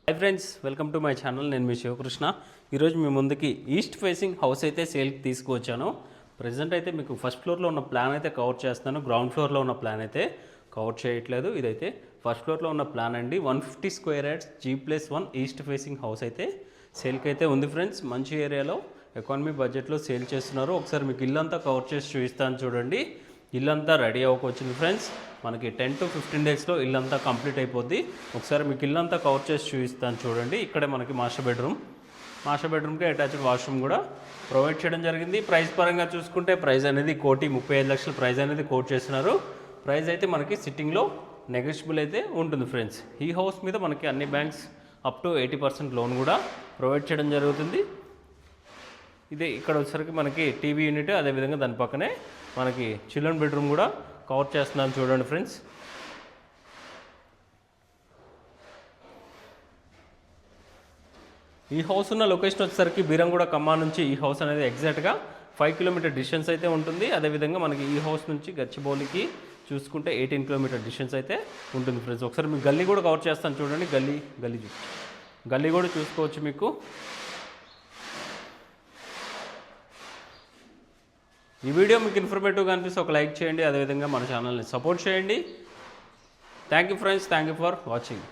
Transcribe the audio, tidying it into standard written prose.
Hi friends, welcome to my channel. నేను మీ శివకృష్ణ. ఈరోజు మీ ముందుకి ఈస్ట్ ఫేసింగ్ హౌస్ అయితే సేల్కి తీసుకువచ్చాను. ప్రజెంట్ అయితే మీకు ఫస్ట్ ఫ్లోర్లో ఉన్న ప్లాన్ అయితే కవర్ చేస్తాను. గ్రౌండ్ ఫ్లోర్లో ఉన్న ప్లాన్ అయితే కవర్ చేయట్లేదు. ఇదైతే ఫస్ట్ ఫ్లోర్లో ఉన్న ప్లాన్ అండి. 150 square yards G+1 east facing house అయితే సేల్కి అయితే ఉంది ఫ్రెండ్స్. మంచి ఏరియాలో ఎకానమీ బడ్జెట్లో సేల్ చేస్తున్నారు. ఒకసారి మీకు ఇల్లంతా కవర్ చేసి చూపిస్తాను చూడండి. ఇల్లంతా రెడీ అవ్వకొచ్చింది ఫ్రెండ్స్. మనకి 10 to 15 డేస్లో ఇల్లంతా కంప్లీట్ అయిపోద్ది. ఒకసారి మీకు ఇల్లంతా కవర్ చేసి చూపిస్తాను చూడండి. ఇక్కడే మనకి మాస్టర్ బెడ్రూమ్కి అటాచ్డ్ వాష్రూమ్ కూడా ప్రొవైడ్ చేయడం జరిగింది. ప్రైస్ పరంగా చూసుకుంటే ప్రైస్ అనేది 1,35,00,000 ప్రైస్ అనేది కోట్ చేస్తున్నారు. ప్రైస్ అయితే మనకి సిట్టింగ్లో నెగోషియబుల్ అయితే ఉంటుంది ఫ్రెండ్స్. ఈ హౌస్ మీద మనకి అన్ని బ్యాంక్స్ అప్ టు 80% లోన్ కూడా ప్రొవైడ్ చేయడం జరుగుతుంది. ఇదే ఇక్కడ వచ్చేసరికి మనకి టీవీ యూనిట్, అదేవిధంగా దాని పక్కనే మనకి చిల్డ్రన్ బెడ్రూమ్ కూడా కవర్ చేస్తున్నాను చూడండి ఫ్రెండ్స్. ఈ హౌస్ ఉన్న లొకేషన్ వచ్చేసరికి బీరంగూడ ఖమ్మం నుంచి ఈ హౌస్ అనేది ఎగ్జాక్ట్గా 5 కిలోమీటర్ డిస్టెన్స్ అయితే ఉంటుంది. అదేవిధంగా మనకి ఈ హౌస్ నుంచి గచ్చిబౌలికి చూసుకుంటే 18 కిలోమీటర్ డిస్టెన్స్ అయితే ఉంటుంది ఫ్రెండ్స్. ఒకసారి మీకు గల్లీ కూడా కవర్ చేస్తాను చూడండి. గల్లీ కూడా చూసుకోవచ్చు మీకు. ఈ వీడియో మీకు ఇన్ఫర్మేటివ్గా అనిపిస్తే ఒక లైక్ చేయండి. అదేవిధంగా మన ఛానల్ని సపోర్ట్ చేయండి. Thank you friends, thank you for watching.